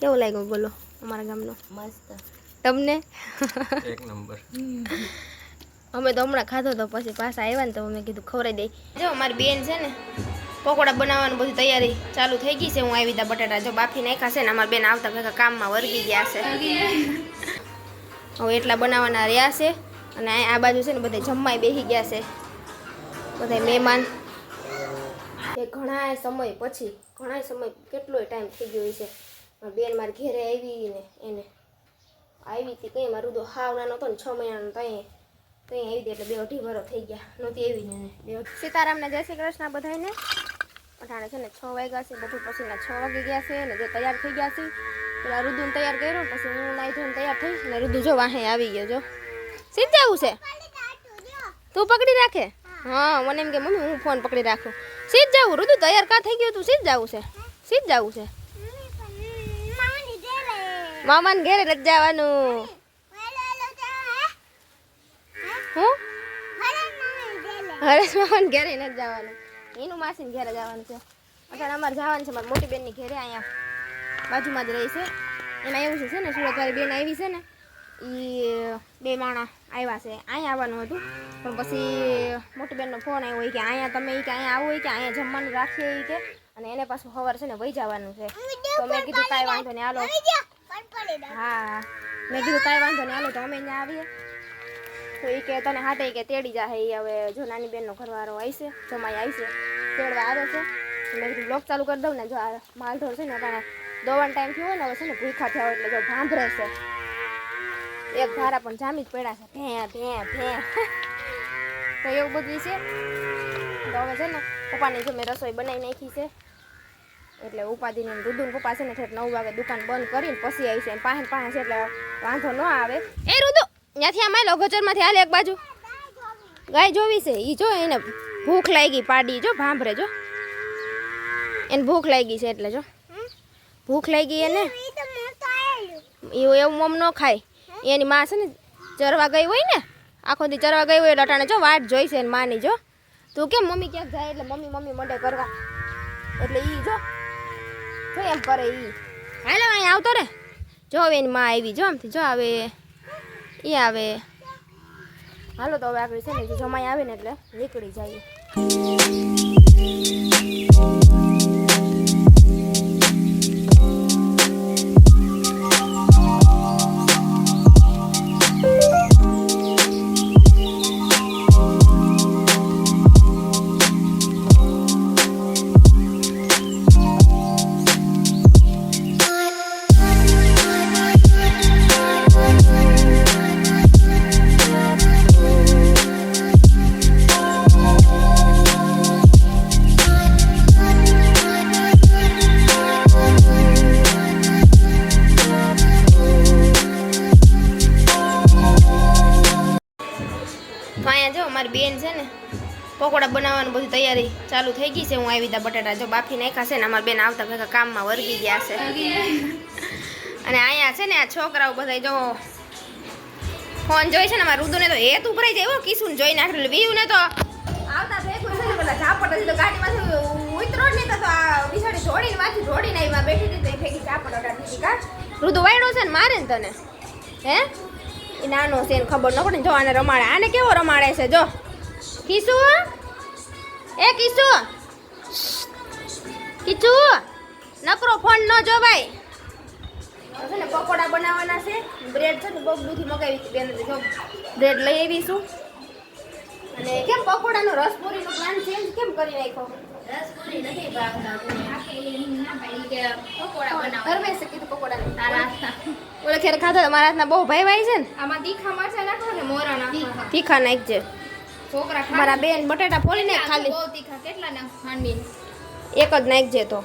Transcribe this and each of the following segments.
કેવો લાગ્યો બોલો અમારા ગામનો? મસ્ત. તમને? એક નંબર. અમે તો હમણાં ખાધો તો પછી પાછા આવ્યા ને તો મેં કીધું ખવડાવી દઈ. જો અમારી બેન છે ને પકોડા બનાવવાની બધી તૈયારી ચાલુ થઈ ગઈ છે. હું આવી તા બટાટા જો બાફી નાખ્યા છે ને અમારા બેન આવતા ભેગા કામમાં વર્ગી ગયા છે. હવે એટલા બનાવવાના રહ્યા છે અને આ બાજુ છે ને બધા જમવાય બેસી ગયા છે બધા મહેમાન. ઘણા સમય કેટલોય ટાઈમ થઈ ગયો છે. બેન મારી ઘેરે આવી ને એને આવી હતી કંઈ મારું તો હાવ નાનો હતો ને 6 મહિનાનો ત્યાં આવી હતી એટલે 2 અઢી વરો થઈ ગયા નહોતી આવી ને સીતારામને જય શ્રી કૃષ્ણ બધાને. અટાણે છે ને 6 વાગ્યા છે બધું પછીના 6 વાગી ગયા છે ને જે તૈયાર થઈ ગયા છે પેલા રુદુને તૈયાર કર્યો પછી હું નાઈ ધોઈને તૈયાર થઈ ને રુદુ જો વાહે આવી ગયો જો. સીધ જવું છે તું પકડી રાખે? હા મને એમ કે મમ્મી હું ફોન પકડી રાખું. સીધ જવું રુદુ તૈયાર કા થઈ ગયું તું? સીધ જવું છે મામાને ઘેરે નથી જવાનું. હું હરેશ મામાને ઘેરે નથી જવાનું એનું માસીને ઘેરે જવાનું છે. અત્યારે અમારે જવાનું છે મારી મોટી બેનની ઘેરે અહીંયા બાજુમાં જ રહી છે. એમાં એવું છે ને સુરતવાળી બેન આવી છે ને એ 2 માણા આવ્યા છે અહીંયા આવવાનું હતું પણ પછી મોટી બેનનો ફોન આવ્યો કે અહીંયા તમે કે અહીંયા આવું હોય કે અહીંયા જમવાનું રાખીએ કે અને એને પાછું સવારે છે ને વહી જવાનું છે. તો મેં કીધું કાંઈ વાંધો નહીં હાલો. હા મેં કીધું કાંઈ વાંધો નહીં હાલો તો અમે અહીંયા આવીએ. તો એ કે તને હાટે કે તેડી જાહે. એ હવે જો નાની બેનનો ઘરવાળો આવશે જમાઈ આવશે તેડવા આવે છે. મેં કીધું બ્લોગ ચાલુ કરી દઉં ને જો આ માલઢોર છે ને અટાણે દોવાનો ટાઈમ થયો હોય ને હવે છે ને ભૂખા થયા એટલે જો ભાંભરે છે. એક ધારા પણ જામી જ પડ્યા છે ભે તો એવું બધું છે. તો હવે છે ને પપ્પાની જો મેં રસોઈ બનાવી નાખી છે એટલે ઉપાધિને રુદુન પપ્પા છે ને ઠેઠ 9 વાગે દુકાન બંધ કરીને પછી આવી છે પાસે છે એટલે વાંધો ન આવે. એ રુદુ ત્યાંથી આમાં લોગોચરમાંથી હાલે એક બાજુ ગાય જોવી છે. એ જો એને ભૂખ લાગી પાડી જો ભાંભરે જો એને ભૂખ લાગી છે એટલે જો ભૂખ લાગી એને એવું મમ ન ખાય. એની માં છે ને ચરવા ગઈ હોય ને આખો દી ચરવા ગઈ હોય એટલે અટાણે જો વાટ જોઈ છે એની માની જો. તું કેમ મમ્મી ક્યાંક જાય એટલે મમ્મી મોઢે કરવા એટલે ઈ જો એમ કરે ઈ. હાલો અહીં આવતો રે જો હવે એની માં આવી જો આમથી જો આવે એ આવે. હાલો તો હવે આપણે છે ને જમાઈ આવે ને એટલે નીકળી જઈએ. મારી બેન છે ને પકોડા બનાવવાની બધી તૈયારી ચાલુ થઈ ગઈ છે. હું આવી તા બટાટા જો બાફી નાખ્યા છે ને અમારા બેન આવતા ભેગા કામમાં વર્ગી ગયા છે. અને અહીંયા છે ને આ છોકરાઓ બધા જો ફોન જોઈ છે ને અમારા રુદુને તો હેત ઉભરાઈ જાય કિશુને જોઈ નાખેલું વીયુને તો આવતા ભેગું છે ને પેલા ઝાપટ હતી તો ગાડીમાંથી ઉતરો જ નહીં તો આ બિસાડી જોડીને વાંચી જોડીને આવી બેઠી હતી તો એ ભેગી ઝાપટ અડાડી કા રુદુ વાયડો છે ને મારે ને તને હે એ નાનો છે ને ખબર ન પડે જો આને રમાડે. આને કેવો રમાડે છે જો કિશુ એ કિશુ નકરો ફોન ન જોવાય. છે ને પકોડા બનાવવાના છે. બ્રેડ છે ને બબલુથી મગાવી હતી બેન જો બ્રેડ લઈ આવીશું. અને કેમ પકોડાનો રસપુરીનો પ્લાન ચેન્જ કેમ કરી નાખ્યો? રસપુરી નથી ભાવતા પકોડા બનાવવા હરવેશ કીધું પકોડા તારા ઓલે ખેર ખાધા મારા હાથના બહુ ભાઈ છે ને. આમાં તીખા મરચા નાખો ને મોરા નાખો તીખા નાખજે છોકરા. મારા બેન બટાટા ફોલીને ખાલી બહુ તીખા કેટલા નાખ ખાંડી એક જ નાખજે તો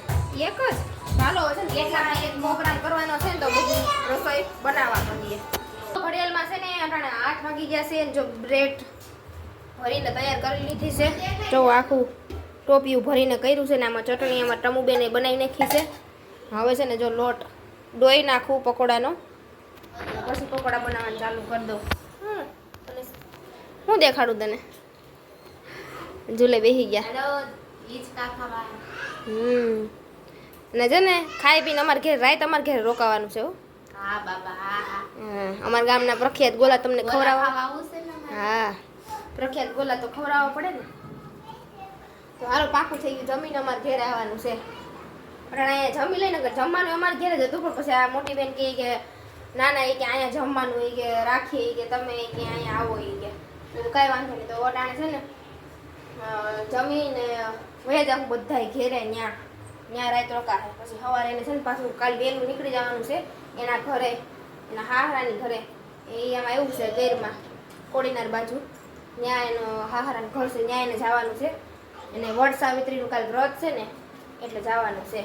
એક જ ચાલો છે ને એટલા એક મોકરાન કરવાનો છે ને તો બધી રસોઈ બનાવવા માંડીએ. ઘડિયાળમાં છે ને અટાણે 8 વાગી ગયા છે. જો બ્રેડ ભરીને તૈયાર કરી લીધી છે જો આખું ટોપિયું ભરીને કર્યું છે ને આમાં ચટણી આમાં ટમુબેને બનાવી નાખી છે. હવે છે ને જો લોટ ડોઈ નાખું પકોડાનો પછી પકોડા બનાવવાનું ચાલુ કરી દઉં. હું દેખાડું તને ઝૂલે બેસી ગયા. અને છે ને ખાઈ પીને અમારે ઘેર રાત અમારે ઘેર રોકાવાનું છે હો. હા બાબા હા અમારા ગામના પ્રખ્યાત ગોલા તમને ખવડાવવા. આવું છે ને હા પ્રખ્યાત ગોલા તો ખવડાવવા પડે ને. તો હાલો પાકું થઈ ગયું જમીને અમારે ઘેર આવવાનું છે. પણ અહીંયા જમી લઈને જમવાનું અમારે ઘેર જ હતું પણ પછી આ મોટી બેન કહે કે ના ના એ કે અહીંયા જમવાનું એ કે રાખીએ કે તમે કે અહીંયા આવો એ કે કાંઈ વાંધો નહીં. તો ઓટાણે છે ને જમીને વયા જાઉં બધા ઘેરે ત્યાં રાત રોકાશે. પછી સવારે એને છે ને પાછું કાલે વહેલું નીકળી જવાનું છે એના ઘરે, એના હાહરાની ઘરે. એ એમાં એવું છે ગેરમાં કોડીનાર બાજુ ત્યાં એનો હાહરાનું ઘર છે ત્યાં એને જવાનું છે. એને વડ સાવિત્રીનું કાલે વ્રત છે ને એટલે જવાનું છે.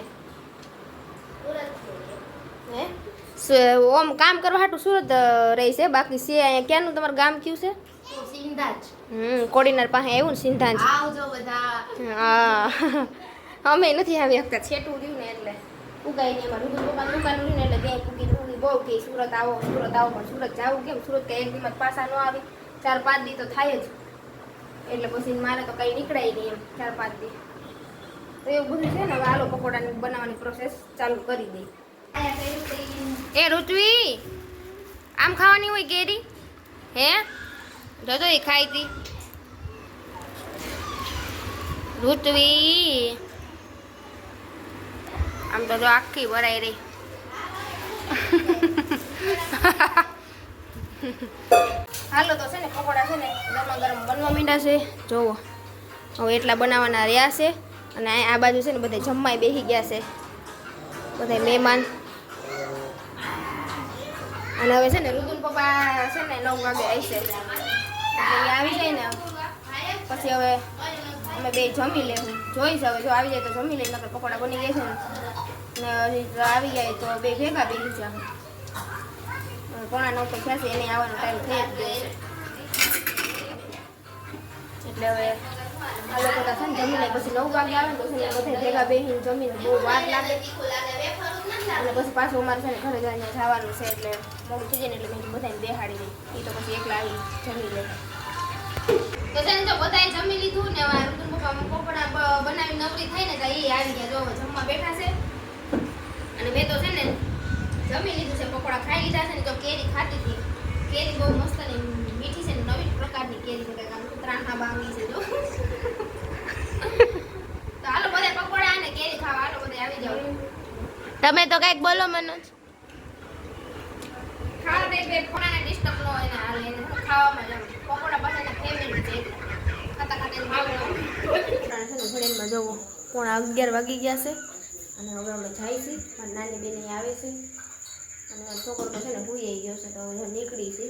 હે ઓમ કામ કરવા હાટું સુરત રહી છે બાકી છે અહીંયા ક્યાંનું તમારું ગામ કયું છે? સિંધાજ. કોડીનાર પાસે આવ્યું ને સિંધાજ. આવજો બધા. હા અમે નથી આવી શકતા છેટું રહ્યું ને એટલે ઉગાઈ ને એમાં રૂદુ પપ્પાનું દુકાન રહ્યું ને એટલે ત્યાં પૂકી બહુ કે સુરત આવો પણ સુરત જવું કેમ? સુરત કે એક દિવસ પાછા ન આવી 4-5 દી તો થાય જ એટલે પછી મારે તો કંઈ નીકળાય નહીં એમ 4-5 દી. તો એવું બધું છે ને હવે આલુ પકોડાની બનાવવાની પ્રોસેસ ચાલુ કરી દઈ. એ ઋત્વી આમ ખાવાની હોય કેરી? હે જોજો એ ખાઈ હતી ઋત્વી. આમ તો જો આખી ભરાઈ રહી. હાલો તો છે ને પકોડા છે ને ગરમા ગરમ બનવા માંડ્યા છે. જોવો હવે એટલા બનાવવાના રહ્યા છે. અને આ બાજુ છે ને બધા જમવાય બેસી ગયા છે બધા મહેમાન. અને હવે છે ને રુદુલ પપ્પા છે ને 9 વાગે આવશે એટલે એ આવી જાય ને પછી હવે અમે બે જમી લેવું. જોઈશ હવે જો આવી જાય તો જમી લઈએ નકર પકોડા બની ગયા છે ને હજી આવી જાય તો બે ભેગા બેસી જાય. 8:45 થયા છે એને આવવાનો ટાઈમ થઈ જ ગયો છે એટલે હવે આ લોકો તો છે ને જમી લે પછી 9 વાગે આવે ને તો છે ને બધા ભેગા બેસીને જમીને બહુ વાર લાગે અને પછી પાછું અમારે છે ને ઘરે જઈને જવાનું છે એટલે મોડું થઈ જાય ને એટલે મેં બધાને બેહાડી દઈ. એ તો પછી એકલા આવી જમી લે. તો છે ને જો બધાએ જમી લીધું ને હવે ઋતુન પપ્પા પકોડા બનાવી નવરી થઈને તો એ આવી ગયા. જો જમવા બેઠા છે અને મેં તો છે ને જમી લીધું છે પકોડા ખાઈ લીધા છે ને. તો કેરી ખાતી હતી. કેરી બહુ મસ્ત ને મીઠી છે ને નવી પ્રકારની કેરી છે આમ કૂતરાના બાંગી છે જો. તો હાલો બધા પકોડા અને કેરી ખાવા હાલો બધા આવી જાવ. તમે તો કઈક બોલો મનોજ. ખાવા દે બે ફોનાને ડિસ્ટર્બ ન હોય ને હાલ એને ખાવામાં જમ પકોડા બધાને ફેમિલી છે ખાતા ખાતા ખાવાનું છે ને ઘડીમાં જોવો 11:30 વાગી ગયા છે અને હવે અમે જાય છે. મારી નાની બેન આવે છે અને છોકરો તો છે ને ભૂઈ ગયો છે તો હવે નીકળી છે.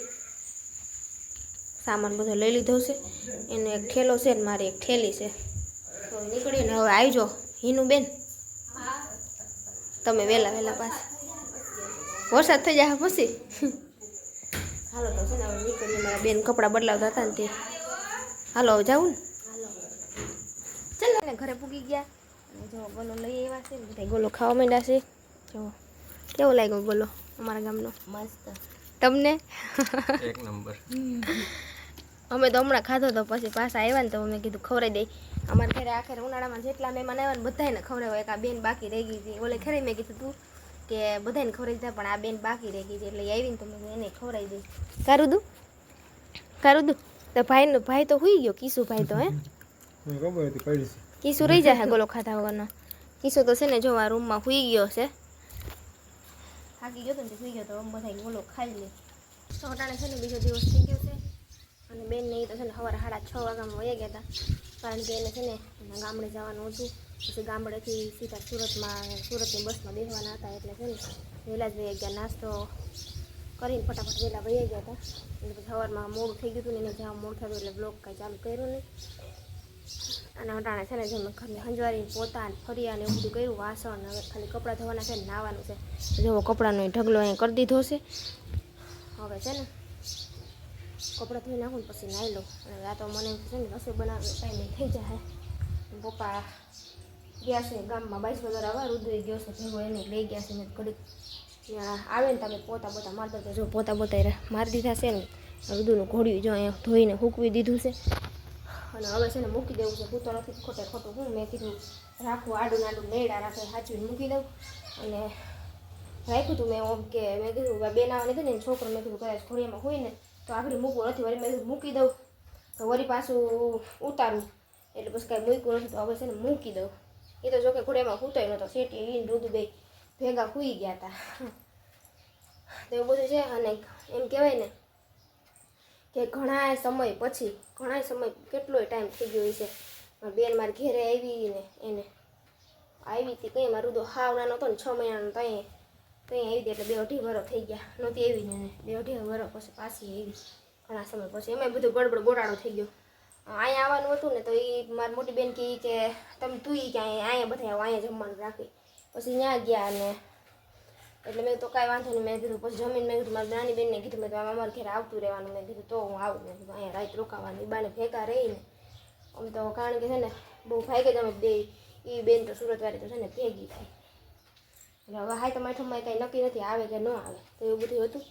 સામાન બધો લઈ લીધો છે. એનો એક ઠેલો છે ને મારી એક ઠેલી છે તો નીકળીને હવે આવજો હિનું બેન. તમે વહેલા પાછા વરસાદ થઈ જાય પછી. હાલો તો છે ને હવે નીકળીએ. મારા બેન કપડાં બદલાવતા હતા ને તે હાલો હવે જાવું ને ચાલો ને ઘરે પૂગી ગયા. જો ગોલો લઈ આવ્યા છે ને બધા ગોલો ખાવા માંડ્યા છે. જો કેવો લાગ્યો ગોલો અમારા ગામનો? મસ્ત. તમને? એક નંબર. અમે તો હમણાં ખાધો તો પછી પાછા આવ્યા ને તો અમે કીધું ખવડાવી દઈ. અમારે ઘરે આખરે ઉનાળામાં જેટલા મહેમાન આવ્યા ને બધાને ખવડાવ્યા. એક આ બેન બાકી રહી ગઈ હતી. ઓલે ખરે મેં કીધું તું કે બધાને ખવડાવી દીધા પણ આ બેન બાકી રહી ગઈ છે એટલે આવીને તો મેં એને ખવડાવી દઈ. કારું દું તો ભાઈ તો હુઈ ગયો. કીસુ ભાઈ તો હે કીસુ રહી જાય ગોલો ખાધા વગરનો. કીસુ તો છે ને જો આ રૂમમાં હુઈ ગયો છે. થાકી ગયો તો ને હુઈ ગયો તો બધા ગોલો ખાઈ લે. તો અટાણે છે ને બીજો દિવસ થઈ ગયો છે અને બેનને એ તો છે ને સવારે 6:30 વાગ્યામાં વયા ગયા હતા કારણ કે એને છે ને એના ગામડે જવાનું હતું. પછી ગામડેથી સીધા સુરતની બસમાં બેસવાના હતા એટલે છે ને વહેલા જ વયા ગયા. નાસ્તો કરીને ફટાફટ વહેલા વયા ગયા હતા એટલે પછી સવારમાં મોડું થઈ ગયું હતું ને એને જવા મોડું થતું એટલે બ્લોગ કાંઈ ચાલુ કર્યું નહીં. અને અટાણે છે ને જેમ ઘરને હંજવારીને પોતા ને ફરિયા ને એવું બધું કર્યું. વાસણ હવે ખાલી કપડાં ધોવાના છે ને નાહવાનું છે. જો કપડાનો ઢગલો અહીંયા કરી દીધો છે. હવે છે ને કપડાં ધોઈ નાખું ને પછી નાહી લઉં. અને આ તો મને છે ને રસોઈ બનાવવાનો ટાઈમ થઈ જાય. પપ્પા ગયા છે ગામમાં 22 બજાર આવે. રુદ્રી ગયો છે ભેગો એને લઈ ગયા છે ને ઘડીક ત્યાં આવે ને તમે પોતા મારતો તો જો પોતા મારી દીધા છે ને રુદુનું ઘોડ્યું જો અહીંયા ધોઈને હૂકવી દીધું છે. અને હવે છે ને મૂકી દેવું છે. હું તો નથી ખોટે ખોટું હું મેં કીધું રાખવું આડું નાડું નેડા રાખે સાચવીને મૂકી દઉં. અને રાખ્યું હતું મેં ઓમ કે મેં કીધું બેન આવવાની હતી ને છોકરો મેં કીધું કદાચ ઘોડિયામાં હોય ને તો આગળ મૂકવું નથી. વળી મેં કીધું મૂકી દઉં તો વળી પાછું ઉતારું એટલે પછી કાંઈ મૂક્યું નથી. તો હવે છે ને મૂકી દઉં. એ તો જોકે ઘોડિયામાં સૂતોય નહોતો. શેઠી ઈન રુદુ બે ભેગા સૂઈ ગયા હતા. તો એવું બધું છે. અને એમ કહેવાય ને કે ઘણા સમય કેટલોય ટાઈમ થઈ ગયો છે. બેન મારી ઘેરે આવી ને એને આવી હતી કંઈ મારું તો હાવ નાનો હતો ને 6 મહિનાનો ત્યાં આવી હતી. એટલે 2-2.5 વર્ષ થઈ ગયા નહોતી આવી ને 2-2.5 વર્ષ પછી પાછી આવી ઘણા સમય પછી. એમાં બધું ગડબડ ગોટાળો થઈ ગયો. અહીંયા આવવાનું હતું ને તો એ મારી મોટી બેન કહે કે તમે તું કે અહીંયા બધા આવો અહીંયા જમવાનું રાખી. પછી ત્યાં ગયા ને એટલે મેં તો કાંઈ વાંધો નહીં. મેં કીધું પછી જમીન મેં કીધું મારી નાની બેનને કીધું મેં તો અમારા ઘરે આવતું રહેવાનું. મેં કીધું તો હું આવું. મેં કીધું અહીંયા રાત રોકાવાનું. એ બાને ભેગા રહીને આમ તો કારણ કે છે ને બહુ ભાઈ જ અમે બે એ બેન તો સુરતવાળી તો છે ને ભેગી થાય. એટલે હવે હાઈ તો માઠમમાં કાંઈ નક્કી નથી આવે કે ન આવે. તો એવું બધું હતું.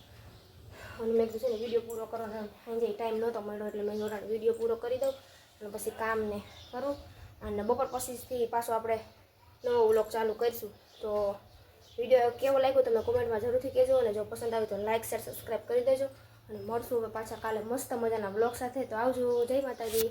અને મેં કીધું છે ને વિડીયો પૂરો કરવાનો સાંજે ટાઈમ નહોતો મળ્યો એટલે મેં જોડાણ વિડીયો પૂરો કરી દઉં અને પછી કામને કરું. અને બપોર પછીથી પાછો આપણે નવો વ્લોગ ચાલુ કરીશું. તો વિડીયો કેવો લાગ્યો તમે કોમેન્ટમાં જરૂરથી કહેજો. અને જો પસંદ આવે તો લાઇક શેર સબસ્ક્રાઈબ કરી દેજો. અને મળશું હવે પાછા કાલે મસ્ત મજાના વ્લોગ સાથે. તો આવજો. જય માતાજી.